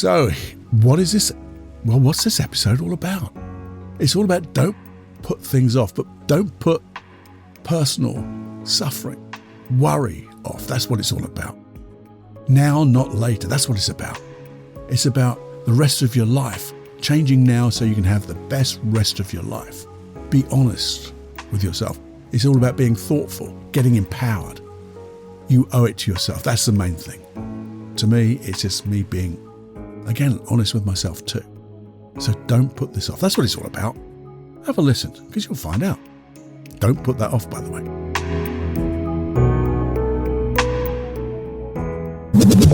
So, what is this? Well, what's this episode all about? It's all about don't put things off, but don't put personal suffering, worry off. That's what it's all about. Now, not later. That's what it's about. It's about the rest of your life, changing now so you can have the best rest of your life. Be honest with yourself. It's all about being thoughtful, getting empowered. You owe it to yourself. That's the main thing. To me, it's just me being, again, honest with myself too. So don't put this off. That's what it's all about. Have a listen, because you'll find out. Don't put that off, by the way.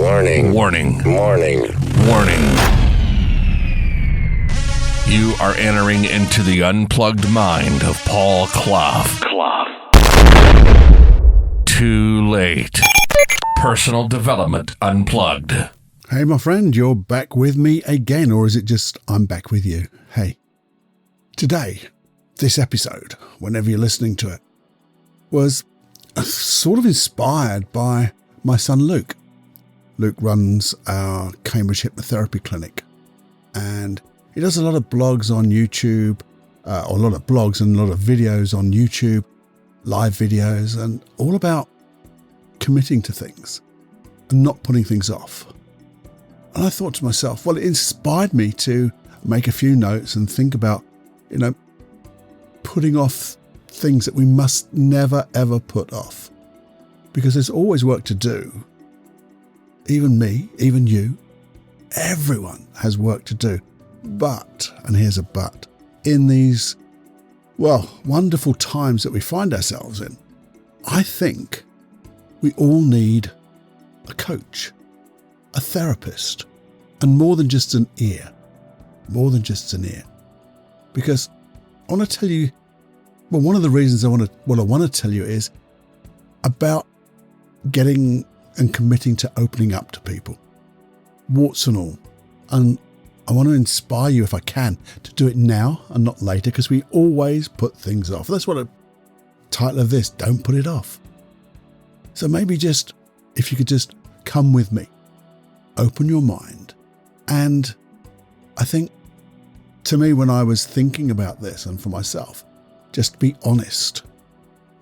Warning. Warning. Warning. Warning. You are entering into the unplugged mind of Paul Clough. Too late. Personal Development Unplugged. Hey, my friend, you're back with me again, or is it just I'm back with you? Hey, today, this episode, whenever you're listening to it, was sort of inspired by my son Luke. Luke runs our Cambridge Hypnotherapy Clinic, and he does a lot of blogs on YouTube, or a lot of blogs and a lot of videos on YouTube, live videos, and all about committing to things and not putting things off. And I thought to myself, well, it inspired me to make a few notes and think about, putting off things that we must never, ever put off. Because there's always work to do. Even me, even you, everyone has work to do. But, and here's a but, in these, wonderful times that we find ourselves in, I think we all need a coach, a therapist, and more than just an ear. Because I want to tell you, one of the reasons I want to tell you is about getting and committing to opening up to people, warts and all. And I want to inspire you, if I can, to do it now and not later, because we always put things off. That's what the title of this, don't put it off. So maybe if you could just come with me, open your mind. And I think, to me, when I was thinking about this and for myself, just be honest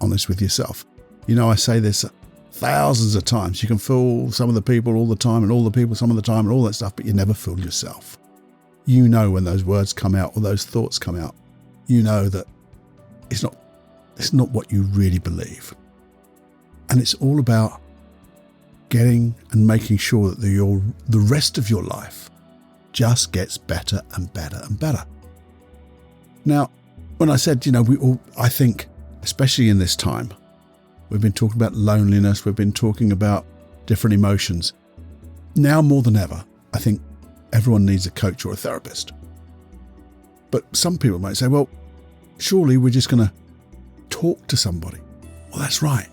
with yourself. I say this thousands of times. You can fool some of the people all the time and all the people some of the time and all that stuff, but you never fool yourself. You know when those words come out or those thoughts come out, you know that it's not what you really believe. And it's all about getting and making sure that the rest of your life just gets better and better and better. Now, when I said, I think, especially in this time, we've been talking about loneliness, we've been talking about different emotions. Now more than ever, I think everyone needs a coach or a therapist. But some people might say, well, surely we're just going to talk to somebody. Well, that's right.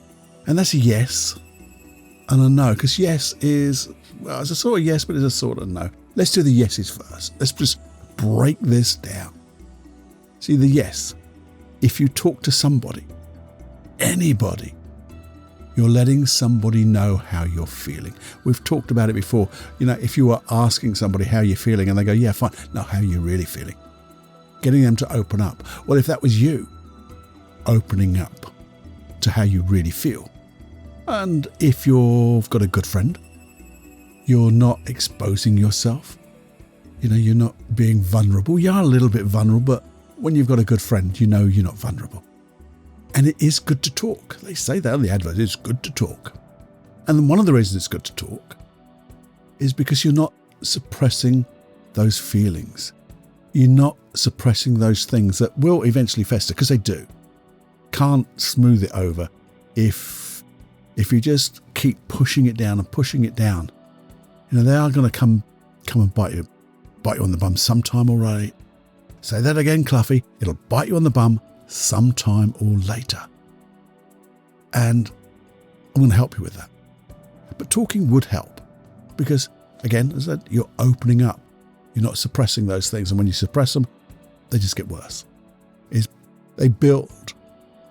And that's a yes and a no, because yes is, it's a sort of yes, but it's a sort of no. Let's do the yeses first. Let's just break this down. See, the yes, if you talk to somebody, anybody, you're letting somebody know how you're feeling. We've talked about it before. If you are asking somebody how you're feeling and they go, yeah, fine. No, how are you really feeling? Getting them to open up. Well, if that was you, opening up to how you really feel. And if you've got a good friend, you're not exposing yourself. You're not being vulnerable. You are a little bit vulnerable, but when you've got a good friend, you're not vulnerable. And it is good to talk. They say that on the advert, it's good to talk. And one of the reasons it's good to talk is because you're not suppressing those feelings. You're not suppressing those things that will eventually fester, because they do. Can't smooth it over if you just keep pushing it down and pushing it down. They are going to come and bite you on the bum sometime already. Say that again, Cluffy. It'll bite you on the bum sometime or later. And I'm going to help you with that. But talking would help because, again, as I said, you're opening up. You're not suppressing those things. And when you suppress them, they just get worse. They build,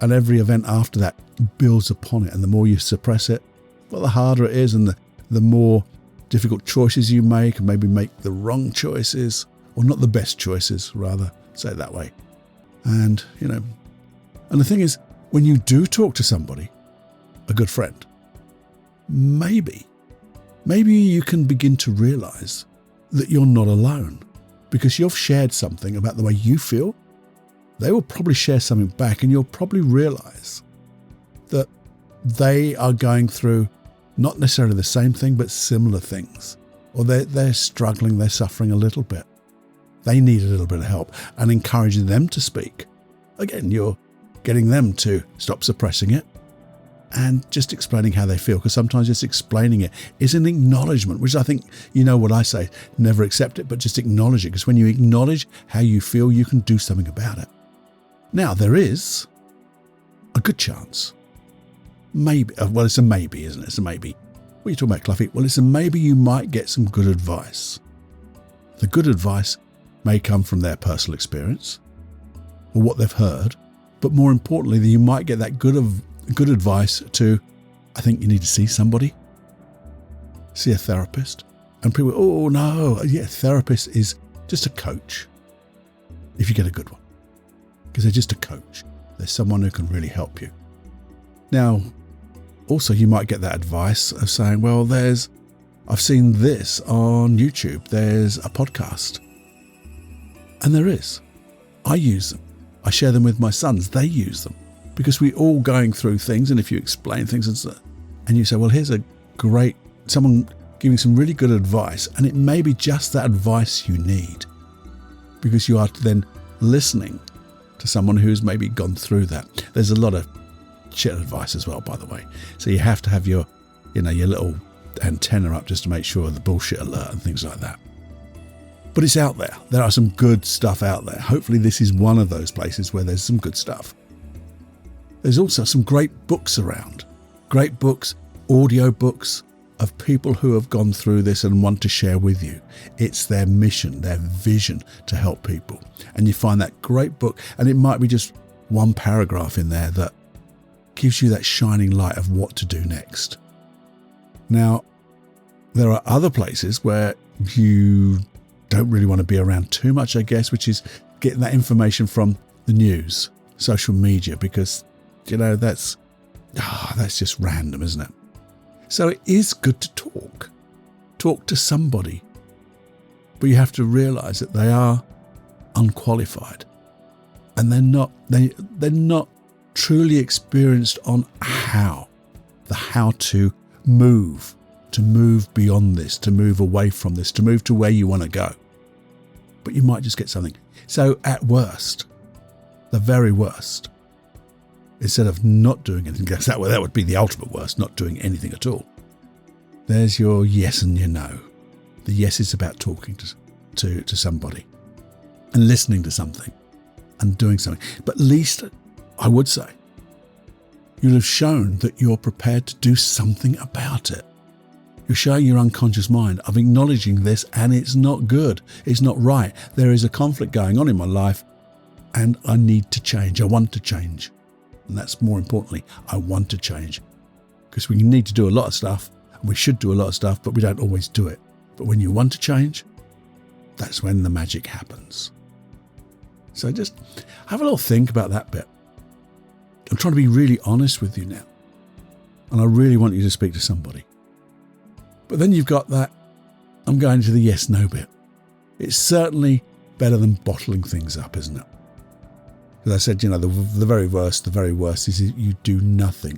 and every event after that builds upon it. And the more you suppress it, well, the harder it is and the more difficult choices you make, and maybe make the wrong choices, or not the best choices, rather, say it that way. And, and the thing is, when you do talk to somebody, a good friend, maybe you can begin to realize that you're not alone, because you've shared something about the way you feel. They will probably share something back, and you'll probably realize that they are going through not necessarily the same thing, but similar things. Or they're struggling, they're suffering a little bit. They need a little bit of help, and encouraging them to speak. Again, you're getting them to stop suppressing it and just explaining how they feel, because sometimes just explaining it is an acknowledgement, which I think, what I say, never accept it, but just acknowledge it, because when you acknowledge how you feel, you can do something about it. Now, there is a good chance, maybe, well, it's a maybe, isn't it? It's a maybe. What are you talking about, Cluffy? Well, it's a maybe you might get some good advice. The good advice may come from their personal experience or what they've heard, but more importantly, that you might get that good advice to, I think you need to see somebody, see a therapist. And people, oh no, yeah, therapist is just a coach, if you get a good one, because they're just a coach. They're someone who can really help you. Now, also you might get that advice of saying, well, I've seen this on YouTube, there's a podcast. And there is. I use them. I share them with my sons. They use them, because we're all going through things. And if you explain things and you say, well, here's a great, someone giving some really good advice, and it may be just that advice you need, because you are then listening to someone who's maybe gone through that. There's a lot of shit advice as well, by the way. So you have to have your little antenna up just to make sure the bullshit alert and things like that. But it's out there. There are some good stuff out there. Hopefully this is one of those places where there's some good stuff. There's also some great books around. Great books, audio books of people who have gone through this and want to share with you. It's their mission, their vision to help people. And you find that great book, and it might be just one paragraph in there that gives you that shining light of what to do next. Now, there are other places where you don't really want to be around too much, I guess, which is getting that information from the news, social media, because, that's just random, isn't it? So it is good to talk to somebody, but you have to realize that they are unqualified, and they're not truly experienced on how to move beyond this, to move away from this, to move to where you want to go. But you might just get something. So at worst, the very worst, instead of not doing anything, that would be the ultimate worst, not doing anything at all. There's your yes and your no. The yes is about talking to somebody and listening to something and doing something. But at least, I would say, you'll have shown that you're prepared to do something about it. You're showing your unconscious mind of acknowledging this, and it's not good. It's not right. There is a conflict going on in my life, and I need to change. I want to change. And that's more importantly, I want to change. Because we need to do a lot of stuff, and we should do a lot of stuff, but we don't always do it. But when you want to change, that's when the magic happens. So just have a little think about that bit. I'm trying to be really honest with you now. And I really want you to speak to somebody. But then you've got that, I'm going to the yes-no bit. It's certainly better than bottling things up, isn't it? As I said, the very worst is you do nothing.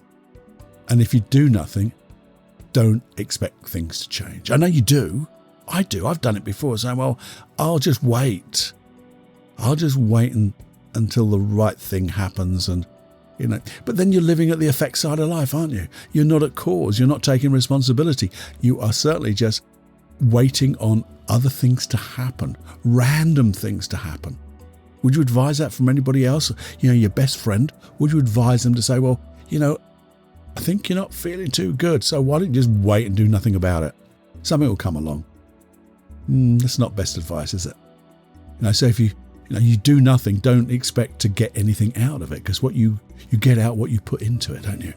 And if you do nothing, don't expect things to change. I know you do. I do. I've done it before. Saying, well, I'll just wait. Until the right thing happens, and but then you're living at the effect side of life, aren't you? You're not at cause. You're not taking responsibility. You are certainly just waiting on other things to happen, random things to happen. Would you advise that from anybody else? Your best friend, would you advise them to say, well, I think you're not feeling too good, so why don't you just wait and do nothing about it? Something will come along. That's not best advice, is it? So if you do nothing, don't expect to get anything out of it, because what you get out what you put into it, don't you?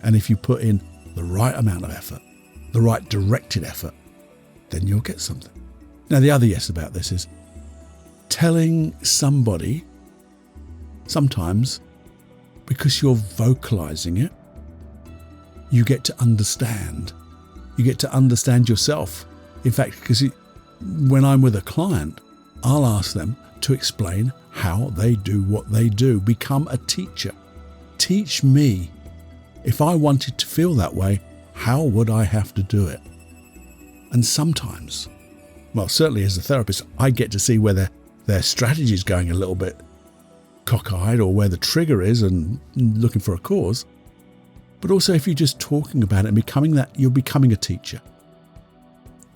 And if you put in the right amount of effort, the right directed effort, then you'll get something. Now, the other yes about this is telling somebody sometimes, because you're vocalizing it, you get to understand. You get to understand yourself. In fact, because when I'm with a client, I'll ask them to explain how they do what they do. Become a teacher. Teach me. If I wanted to feel that way, how would I have to do it? And sometimes, well, certainly as a therapist, I get to see where their strategy is going a little bit cockeyed, or where the trigger is and looking for a cause. But also, if you're just talking about it and becoming that, you're becoming a teacher.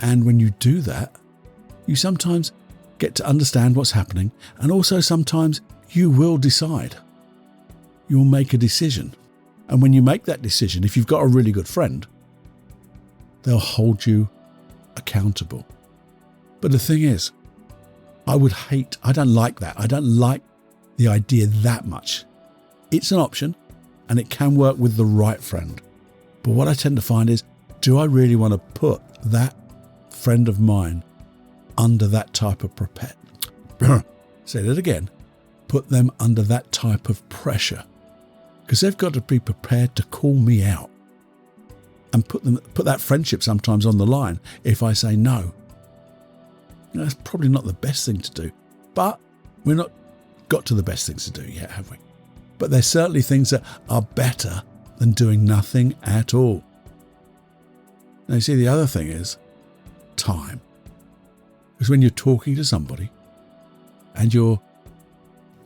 And when you do that, you sometimes get to understand what's happening. And also sometimes you will decide. You'll make a decision. And when you make that decision, if you've got a really good friend, they'll hold you accountable. But the thing is, I don't like that. I don't like the idea that much. It's an option and it can work with the right friend. But what I tend to find is, do I really want to put that friend of mine under that type of say that again, put them under that type of pressure? Because they've got to be prepared to call me out and put that friendship sometimes on the line if I say no. That's probably not the best thing to do, but we're not got to the best things to do yet, have we? But there's certainly things that are better than doing nothing at all. Now, you see, the other thing is time. Because when you're talking to somebody and you're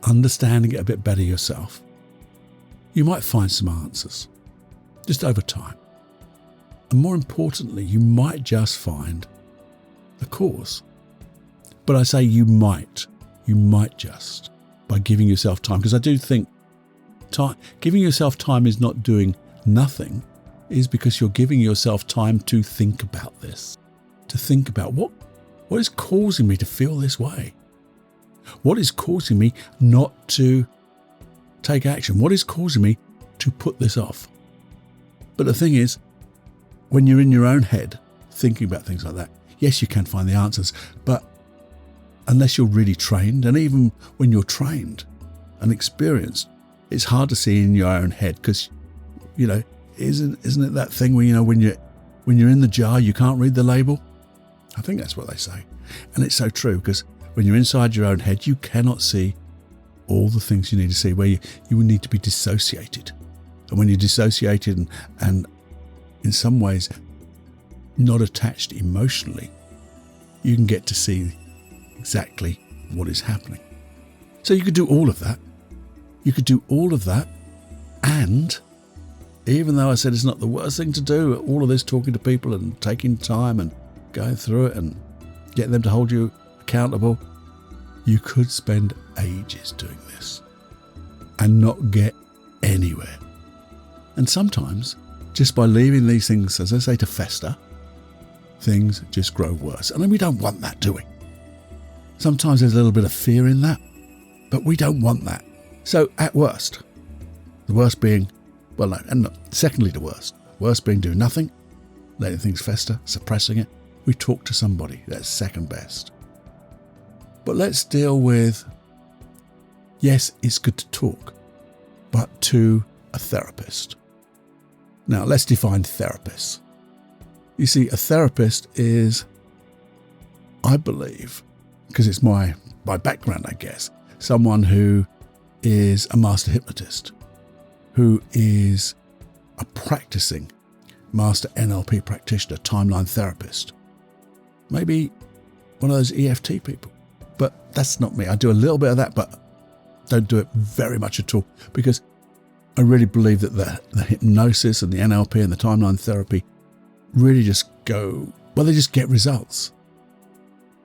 understanding it a bit better yourself, you might find some answers just over time. And more importantly, you might just find the cause. But I say you might just, by giving yourself time. Because I do think giving yourself time is not doing nothing, is because you're giving yourself time to think about this, to think about what is causing me to feel this way? What is causing me not to take action? What is causing me to put this off? But the thing is, when you're in your own head thinking about things like that, yes, you can find the answers, but unless you're really trained, and even when you're trained and experienced, it's hard to see in your own head because, isn't it that thing where, when you're in the jar, you can't read the label? I think that's what they say. And it's so true, because when you're inside your own head, you cannot see all the things you need to see, where you will need to be dissociated. And when you're dissociated and in some ways not attached emotionally, you can get to see exactly what is happening. So you could do all of that. You could do all of that. And even though I said it's not the worst thing to do, all of this talking to people and taking time and going through it and getting them to hold you accountable, you could spend ages doing this and not get anywhere. And sometimes, just by leaving these things, as I say, to fester, things just grow worse. And we don't want that, do we? Sometimes there's a little bit of fear in that, but we don't want that. So at worst, the worst being, secondly the worst being doing nothing, letting things fester, suppressing it, we talk to somebody. That's second best. But let's deal with, yes, it's good to talk, but to a therapist. Now, let's define therapists. You see, a therapist is, I believe, because it's my background, I guess, someone who is a master hypnotist, who is a practicing master NLP practitioner, timeline therapist, maybe one of those EFT people. But that's not me. I do a little bit of that, but don't do it very much at all, because I really believe that the hypnosis and the NLP and the timeline therapy really just they just get results.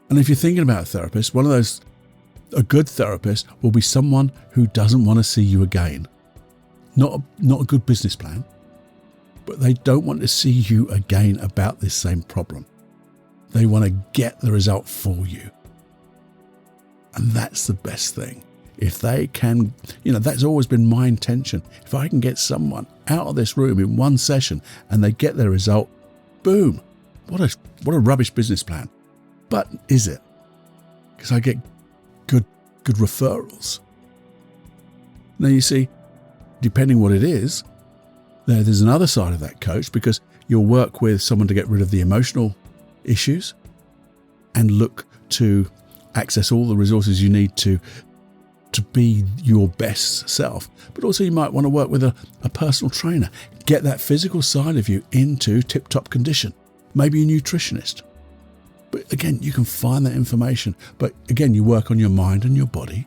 And if you're thinking about a therapist, a good therapist will be someone who doesn't want to see you again. Not a good business plan, but they don't want to see you again about this same problem. They want to get the result for you. And that's the best thing. If they can, that's always been my intention. If I can get someone out of this room in one session and they get their result, boom, what a rubbish business plan. But is it? Because I get good referrals. Now you see, depending what it is, there's another side of that coach, because you'll work with someone to get rid of the emotional issues and look to access all the resources you need to be your best self. But also you might want to work with a personal trainer, get that physical side of you into tip-top condition, maybe a nutritionist. But again, you can find that information. But again, you work on your mind and your body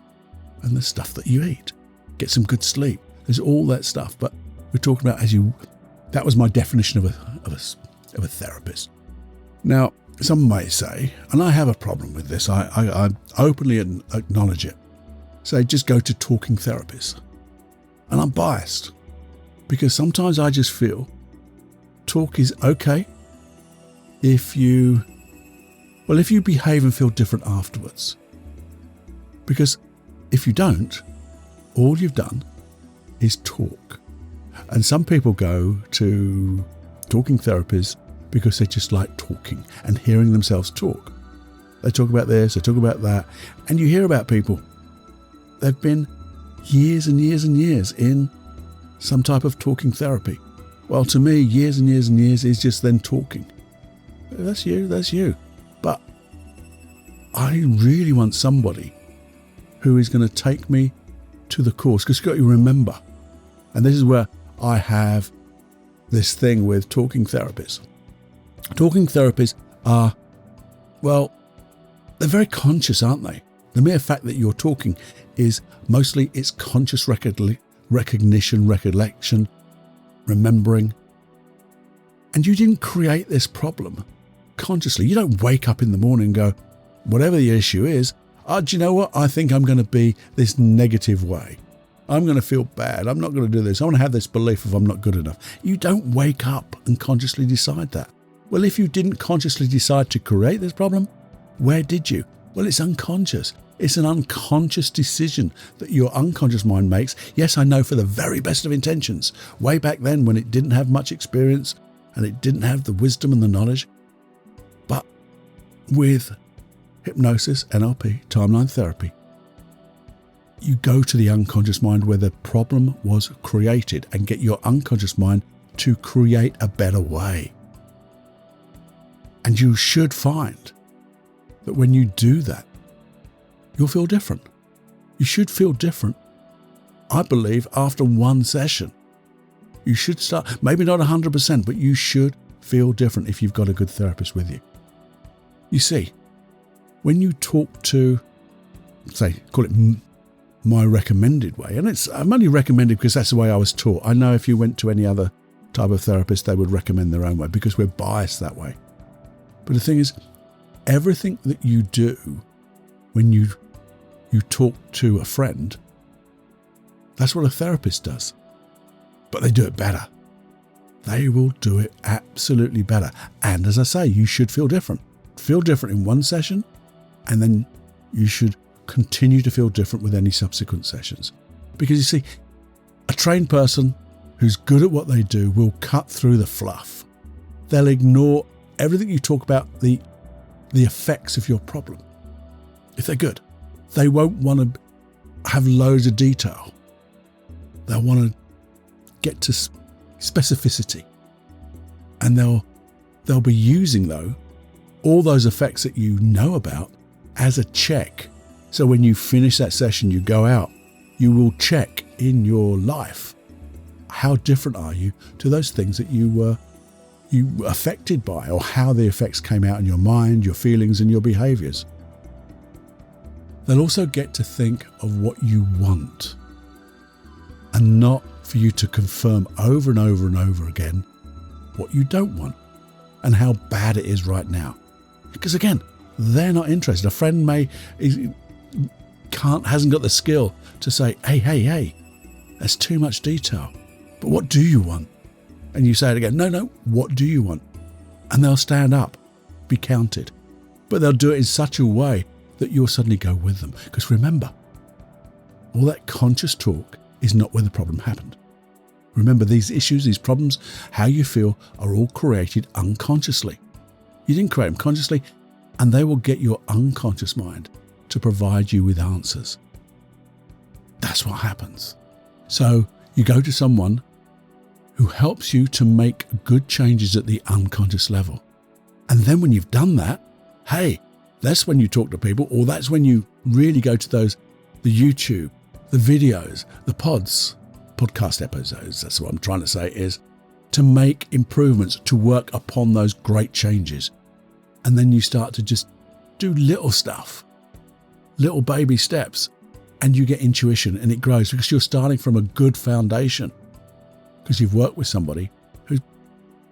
and the stuff that you eat. Get some good sleep. There's all that stuff. But we're talking about that was my definition of a therapist. Now, some may say, and I have a problem with this, I openly acknowledge it, say just go to talking therapists. And I'm biased because sometimes I just feel talk is okay if you behave and feel different afterwards. Because if you don't, all you've done is talk. And some people go to talking therapists because they just like talking and hearing themselves talk. They talk about this, they talk about that, and you hear about people. They've been years and years and years in some type of talking therapy. Well, to me, years and years and years is just them talking. That's you. But I really want somebody who is going to take me to the course, because you've got to remember, and this is where I have this thing with talking therapists. Talking therapists are, well, they're very conscious, aren't they? The mere fact that you're talking is mostly it's conscious recognition, recollection, remembering. And you didn't create this problem consciously. You don't wake up in the morning and go, whatever the issue is, do you know what? I think I'm going to be this negative way. I'm going to feel bad. I'm not going to do this. I want to have this belief of I'm not good enough. You don't wake up and consciously decide that. Well, if you didn't consciously decide to create this problem, where did you? Well, it's unconscious. It's an unconscious decision that your unconscious mind makes. Yes, I know, for the very best of intentions. Way back then when it didn't have much experience and it didn't have the wisdom and the knowledge. But with hypnosis, NLP, timeline therapy, you go to the unconscious mind where the problem was created and get your unconscious mind to create a better way. And you should find that when you do that, you'll feel different. You should feel different, I believe, after one session. You should start, maybe not 100%, but you should feel different if you've got a good therapist with you. You see, when you talk to, say, call it my recommended way, and I'm only recommended because that's the way I was taught. I know if you went to any other type of therapist, they would recommend their own way because we're biased that way. But the thing is, everything that you do when you talk to a friend, that's what a therapist does. But they do it better. They will do it absolutely better. And as I say, you should feel different. Feel different in one session, and then you should continue to feel different with any subsequent sessions. Because you see, a trained person who's good at what they do will cut through the fluff. They'll ignore everything you talk about, the effects of your problem. If they're good, they won't want to have loads of detail. They'll want to get to specificity. And they'll be using, though, all those effects that you know about as a check. So when you finish that session, you go out, you will check in your life, how different are you to those things that you were affected by, or how the effects came out in your mind, your feelings and your behaviors. They'll also get to think of what you want, and not for you to confirm over and over and over again what you don't want and how bad it is right now. Because again, they're not interested. A friend hasn't got the skill to say, hey, that's too much detail. But what do you want? And you say it again, no, what do you want? And they'll stand up, be counted. But they'll do it in such a way that you'll suddenly go with them. Because remember, all that conscious talk is not where the problem happened. Remember, these issues, these problems, how you feel are all created unconsciously. You didn't create them consciously, and they will get your unconscious mind to provide you with answers. That's what happens. So you go to someone who helps you to make good changes at the unconscious level. And then when you've done that, hey, that's when you talk to people, or that's when you really go to the YouTube, the videos, the podcast episodes, that's what I'm trying to say, is to make improvements, to work upon those great changes. And then you start to just do little stuff, little baby steps, and you get intuition, and it grows because you're starting from a good foundation, because you've worked with somebody whose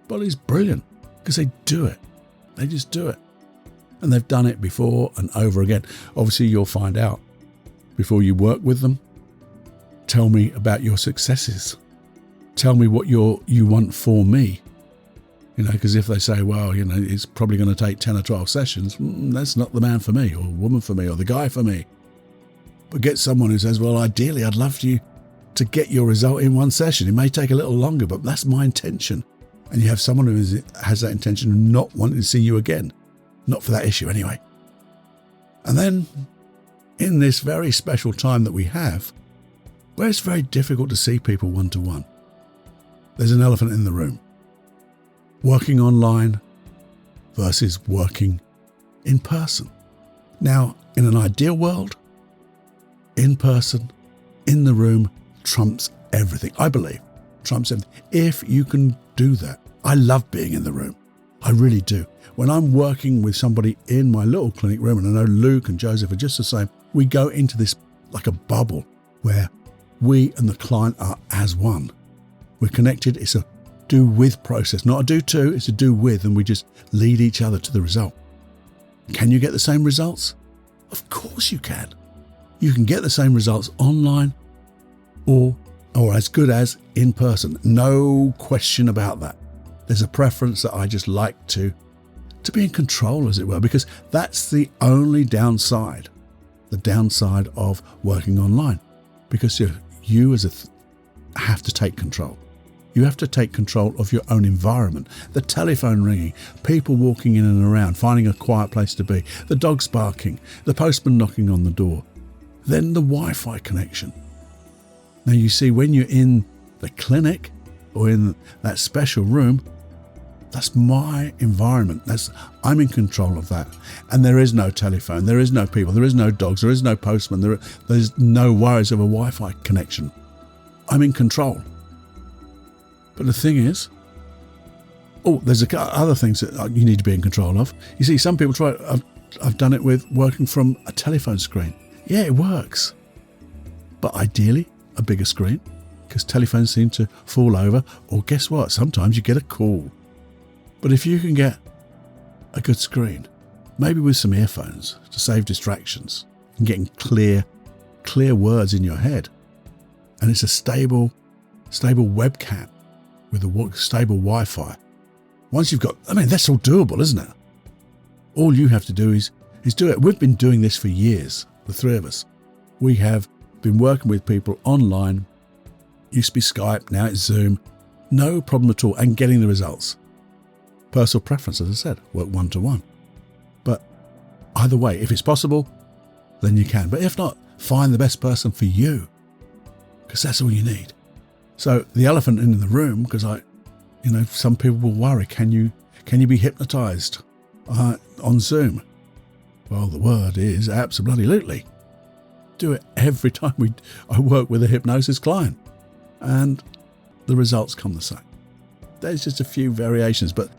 body's brilliant, because they do it. They just do it. And they've done it before and over again. Obviously, you'll find out before you work with them. Tell me about your successes. Tell me what you want for me. Because if they say, well, it's probably going to take 10 or 12 sessions, that's not the man for me, or woman for me, or the guy for me. But get someone who says, well, ideally, I'd love you to get your result in one session. It may take a little longer, but that's my intention. And you have someone who has that intention of not wanting to see you again. Not for that issue anyway. And then, in this very special time that we have, where it's very difficult to see people one-to-one, there's an elephant in the room. Working online versus working in person. Now, in an ideal world, in person, in the room, trumps everything. I believe trumps everything. If you can do that. I love being in the room. I really do. When I'm working with somebody in my little clinic room, and I know Luke and Joseph are just the same, we go into this like a bubble where we and the client are as one. We're connected. It's a do with process, not a do to, it's a do with, and we just lead each other to the result. Can you get the same results? Of course you can. You can get the same results online or as good as in person. No question about that. There's a preference that I just like to be in control, as it were, because that's the only downside, the downside of working online, because you have to take control. You have to take control of your own environment. The telephone ringing, people walking in and around, finding a quiet place to be, the dogs barking, the postman knocking on the door, then the Wi-Fi connection. Now you see, when you're in the clinic or in that special room, that's my environment. I'm in control of that. And there is no telephone, there is no people, there is no dogs, there is no postman, there's no worries of a Wi-Fi connection. I'm in control. But the thing is, there's other things that you need to be in control of. You see, some people try, I've done it with working from a telephone screen. Yeah, it works. But ideally, a bigger screen, because telephones seem to fall over, or guess what? Sometimes you get a call. But if you can get a good screen, maybe with some earphones to save distractions, and getting clear words in your head, and it's a stable webcam with a stable Wi-Fi. Once you've got, that's all doable, isn't it? All you have to do is do it. We've been doing this for years, the three of us. We have been working with people online. Used to be Skype, now it's Zoom. No problem at all, and getting the results. Personal preference, as I said, work one-to-one. But either way, if it's possible, then you can. But if not, find the best person for you, because that's all you need. So the elephant in the room, because some people will worry, can you be hypnotized on Zoom? Well, the word is absolutely. Do it every time I work with a hypnosis client, and the results come the same. There's just a few variations, but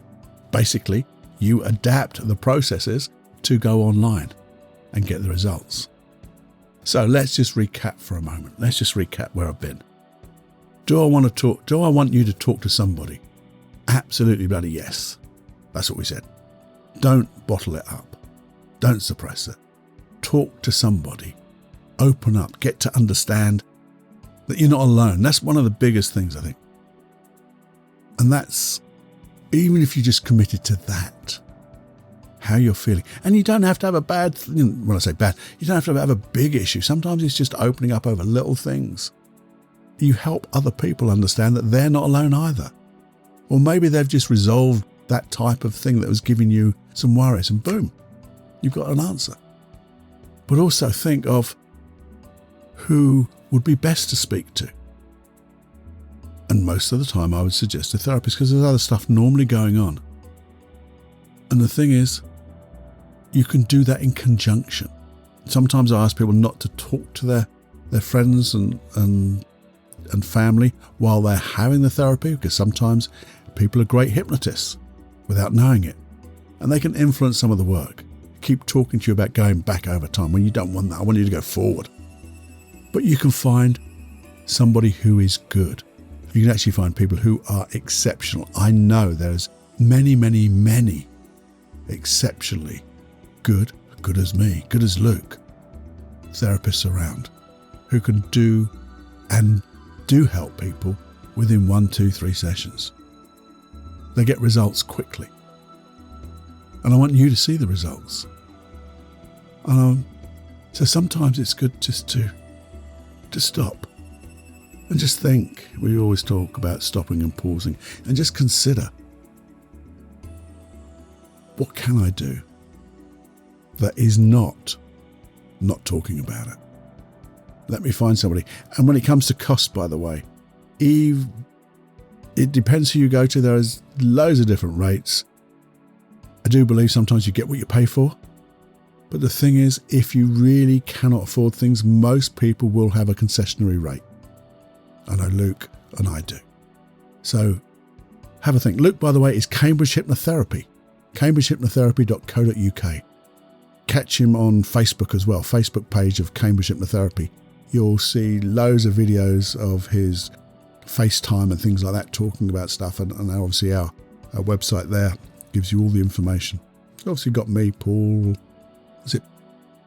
basically you adapt the processes to go online and get the results. So let's just recap for a moment. Let's just recap where I've been. Do I want you to talk to somebody? Absolutely bloody yes. That's what we said. Don't bottle it up. Don't suppress it. Talk to somebody. Open up. Get to understand that you're not alone. That's one of the biggest things, I think. And that's, even if you just committed to that, how you're feeling. And you don't have to have a bad, when I say bad, you don't have to have a big issue. Sometimes it's just opening up over little things. You help other people understand that they're not alone either. Or maybe they've just resolved that type of thing that was giving you some worries, and boom, you've got an answer. But also think of who would be best to speak to. And most of the time I would suggest a therapist, because there's other stuff normally going on. And the thing is, you can do that in conjunction. Sometimes I ask people not to talk to their friends and family while they're having the therapy, because sometimes people are great hypnotists without knowing it. And they can influence some of the work. Keep talking to you about going back over time when you don't want that. I want you to go forward. But you can find somebody who is good. You can actually find people who are exceptional. I know there's many, many, many exceptionally good as me, good as Luke, therapists around who can do help people within 1, 2, 3 sessions. They get results quickly. And I want you to see the results. So sometimes it's good just to stop and just think. We always talk about stopping and pausing, and just consider, what can I do that is not talking about it? Let me find somebody. And when it comes to cost, by the way, it depends who you go to. There's loads of different rates. I do believe sometimes you get what you pay for. But the thing is, if you really cannot afford things, most people will have a concessionary rate. I know Luke and I do. So have a think. Luke, by the way, is Cambridge Hypnotherapy. CambridgeHypnotherapy.co.uk. Catch him on Facebook as well, Facebook page of Cambridge Hypnotherapy. You'll see loads of videos of his FaceTime and things like that, talking about stuff. And obviously our website there gives you all the information. Obviously got me, Paul. Is it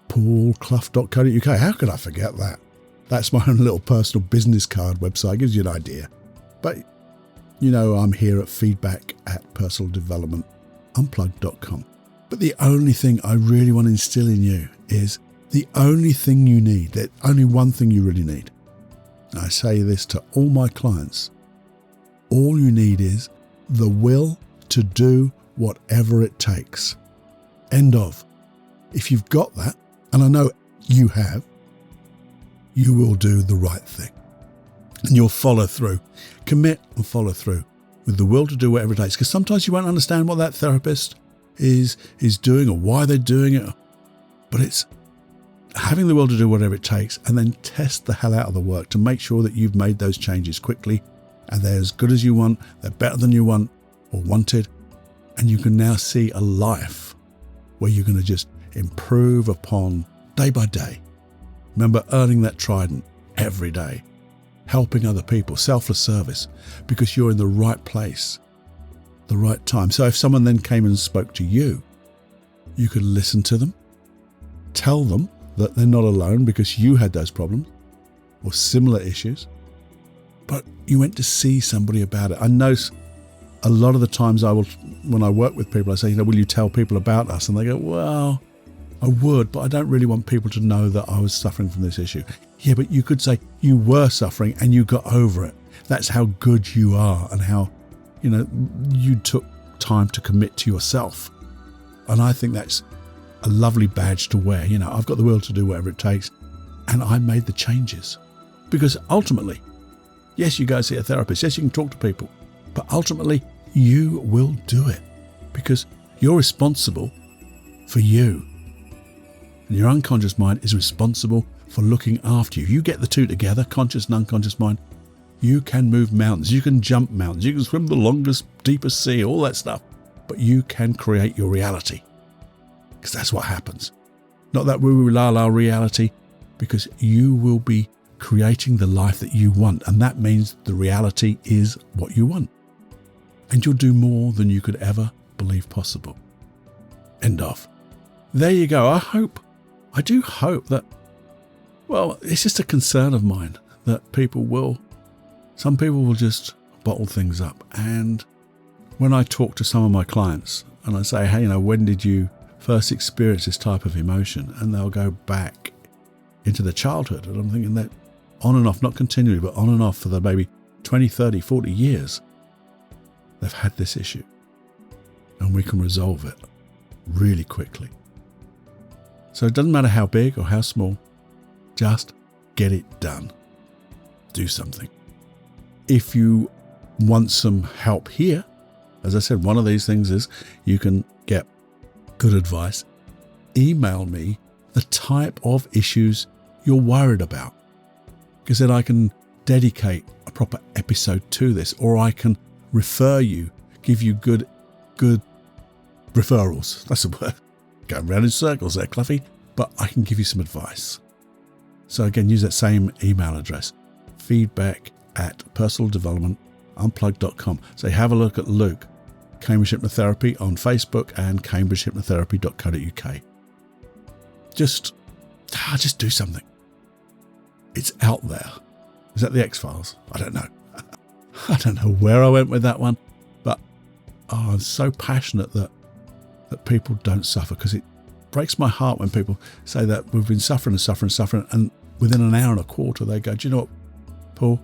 paulclough.co.uk? How could I forget that? That's my own little personal business card website. It gives you an idea. But you know, I'm here at feedback@personaldevelopmentunplugged.com. But the only thing I really want to instill in you is the only thing you need, that only one thing you really need. And I say this to all my clients. All you need is the will to do whatever it takes. End of. If you've got that, and I know you have, you will do the right thing. And you'll follow through. Commit and follow through with the will to do whatever it takes. Because sometimes you won't understand what that therapist is doing or why they're doing it. But it's having the will to do whatever it takes, and then test the hell out of the work to make sure that you've made those changes quickly and they're as good as you want, they're better than you want or wanted. And you can now see a life where you're going to just improve upon day by day. Remember, earning that trident every day, helping other people, selfless service, because you're in the right place, the right time. So if someone then came and spoke to you, you could listen to them, tell them that they're not alone because you had those problems or similar issues, but you went to see somebody about it. I know a lot of the times when I work with people, I say, will you tell people about us? And they go, well, I would, but I don't really want people to know that I was suffering from this issue. Yeah, but you could say you were suffering and you got over it. That's how good you are, and how, you took time to commit to yourself. And I think that's a lovely badge to wear. I've got the will to do whatever it takes, and I made the changes. Because ultimately, yes, you go see a therapist. Yes, you can talk to people, but ultimately you will do it because you're responsible for you. And your unconscious mind is responsible for looking after you. You get the two together, conscious and unconscious mind, you can move mountains, you can jump mountains, you can swim the longest, deepest sea, all that stuff. But you can create your reality, because that's what happens. Not that woo-la-la reality, because you will be creating the life that you want. And that means the reality is what you want. And you'll do more than you could ever believe possible. End of. There you go. I do hope that, it's just a concern of mine that some people will just bottle things up. And when I talk to some of my clients and I say, hey, when did you first experience this type of emotion? And they'll go back into their childhood. And I'm thinking that on and off, not continually, but on and off for the maybe 20, 30, 40 years, they've had this issue. and we can resolve it really quickly. So it doesn't matter how big or how small, just get it done. Do something. If you want some help here, as I said, one of these things is you can get good advice. Email me the type of issues you're worried about, because then I can dedicate a proper episode to this, or I can refer you, give you good referrals. That's a word. Going round in circles there, Cluffy. But I can give you some advice. So again, use that same email address, feedback@personaldevelopmentunplugged.com. So have a look at Luke, Cambridge Hypnotherapy on Facebook and cambridgehypnotherapy.co.uk. Just do something. It's out there. Is that the X-Files? I don't know. I don't know where I went with that one, but I'm so passionate that people don't suffer, because it breaks my heart when people say that we've been suffering, and within an hour and a quarter they go, do you know what, Paul?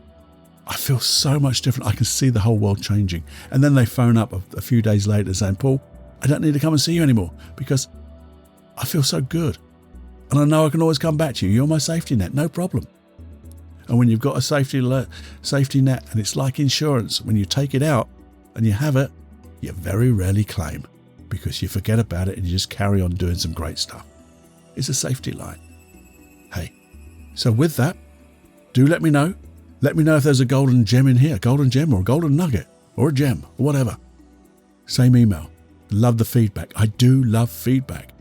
I feel so much different. I can see the whole world changing. And then they phone up a few days later saying, Paul, I don't need to come and see you anymore because I feel so good. And I know I can always come back to you. You're my safety net, no problem. And when you've got a safety net, and it's like insurance, when you take it out and you have it, you very rarely claim, because you forget about it and you just carry on doing some great stuff. It's a safety line. Hey, so with that, do let me know. Let me know if there's a golden gem in here, a golden gem or a golden nugget or a gem or whatever. Same email. Love the feedback. I do love feedback.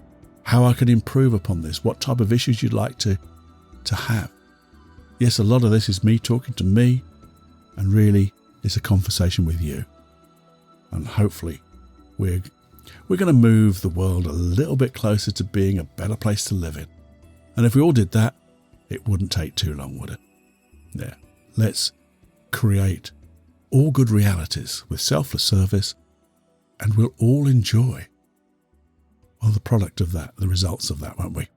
How I can improve upon this, what type of issues you'd like to have. Yes, a lot of this is me talking to me, and really it's a conversation with you. And hopefully we're going to move the world a little bit closer to being a better place to live in. And if we all did that, it wouldn't take too long, would it? Yeah. Let's create all good realities with selfless service, and we'll all enjoy the product of that, the results of that, won't we?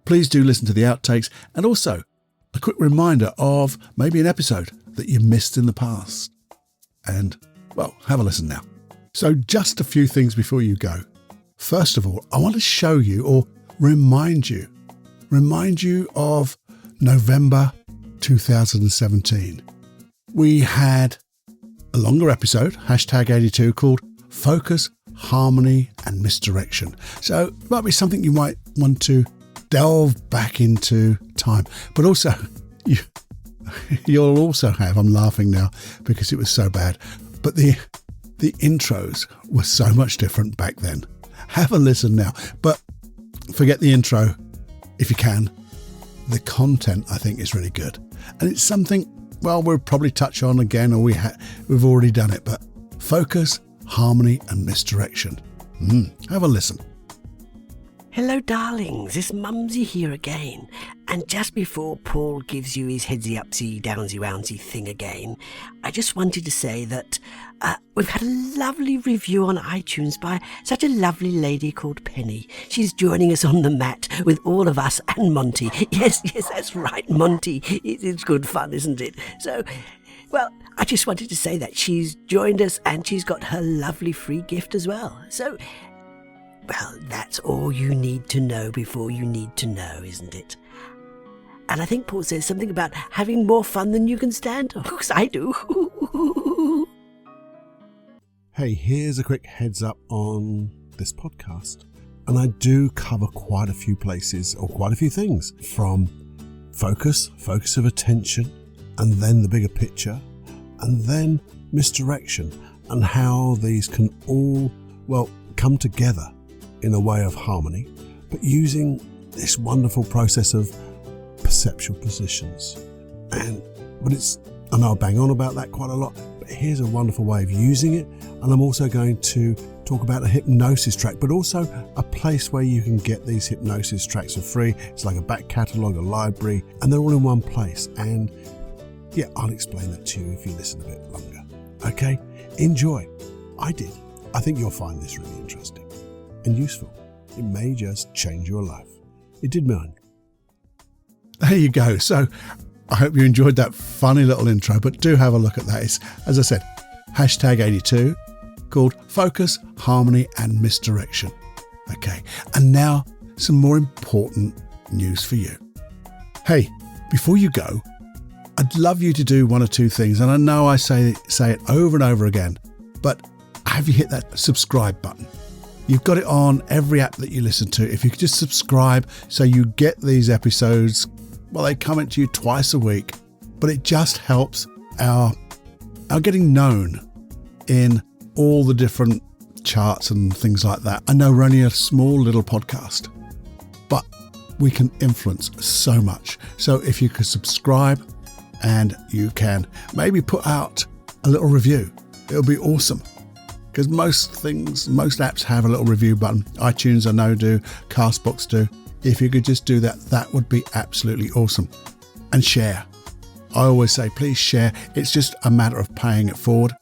Please do listen to the outtakes, and also a quick reminder of maybe an episode that you missed in the past. And, well, have a listen now. So just a few things before you go. First of all, I want to show you, or remind you of November 2017. We had a longer episode, #82, called Focus, Harmony and Misdirection. So it might be something you might want to delve back into time. But also, you'll also have, I'm laughing now because it was so bad, but the intros were so much different back then. Have a listen now. But forget the intro if you can. The content, I think, is really good. And it's something, well, we'll probably touch on again, or we've already done it, but focus, harmony and misdirection. Have a listen. Hello darlings, it's Mumsy here again. And just before Paul gives you his headsy upsy downsy roundsy thing again, I just wanted to say that we've had a lovely review on iTunes by such a lovely lady called Penny. She's joining us on the mat with all of us and Monty. Yes, that's right, Monty. It's good fun, isn't it? So, well, I just wanted to say that she's joined us and she's got her lovely free gift as well. So, well, that's all you need to know before you need to know, isn't it? And I think Paul says something about having more fun than you can stand. Of course I do. Hey, here's a quick heads up on this podcast. And I do cover quite a few places, or quite a few things, from focus of attention, and then the bigger picture, and then misdirection, and how these can all, well, come together in a way of harmony, but using this wonderful process of perceptual positions. But I know I bang on about that quite a lot, but here's a wonderful way of using it. And I'm also going to talk about a hypnosis track, but also a place where you can get these hypnosis tracks for free. It's like a back catalogue, a library, and they're all in one place. And yeah, I'll explain that to you if you listen a bit longer. Okay, enjoy. I did. I think you'll find this really interesting and useful. It may just change your life. It did mine. There you go. So I hope you enjoyed that funny little intro, but do have a look at that. It's, as I said, #82, called Focus, Harmony and Misdirection. Okay, and now some more important news for you. Hey, before you go, I'd love you to do one or two things, and I know I say it over and over again, but have you hit that subscribe button? You've got it on every app that you listen to. If you could just subscribe so you get these episodes, well, they come into you twice a week, but it just helps our getting known in all the different charts and things like that. I know we're only a small little podcast, but we can influence so much. So if you could subscribe and you can maybe put out a little review, it'll be awesome. Because most apps have a little review button. iTunes I know do, Castbox do. If you could just do that, that would be absolutely awesome. And share. I always say, please share. It's just a matter of paying it forward.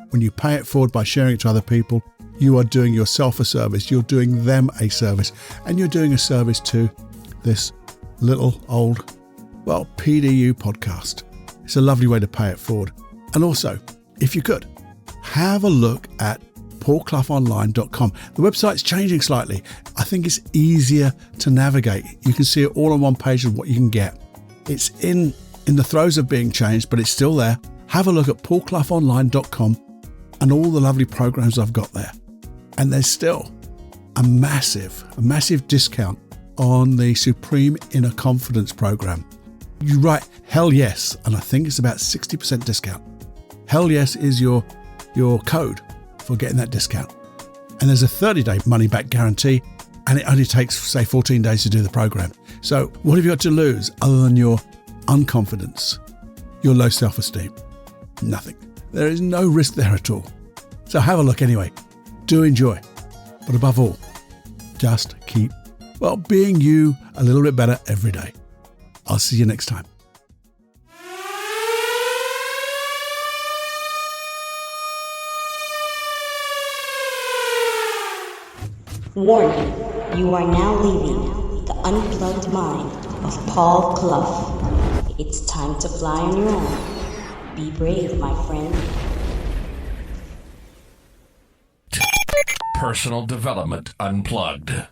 When you pay it forward by sharing it to other people, you are doing yourself a service. You're doing them a service. And you're doing a service to this little old, PDU podcast. It's a lovely way to pay it forward. And also, if you could, have a look at paulcloughonline.com. The website's changing slightly. I think it's easier to navigate. You can see it all on one page of what you can get. It's in the throes of being changed, but it's still there. Have a look at paulcloughonline.com and all the lovely programs I've got there. And there's still a massive discount on the Supreme Inner Confidence program. You write hell yes, and I think it's about 60% discount. Hell yes is your code for getting that discount. And there's a 30-day money-back guarantee, and it only takes, say, 14 days to do the program. So what have you got to lose other than your unconfidence, your low self-esteem? Nothing. There is no risk there at all. So have a look anyway. Do enjoy. But above all, just keep, being you a little bit better every day. I'll see you next time. Warning, you are now leaving the unplugged mind of Paul Clough. It's time to fly on your own. Be brave, my friend. Personal Development Unplugged.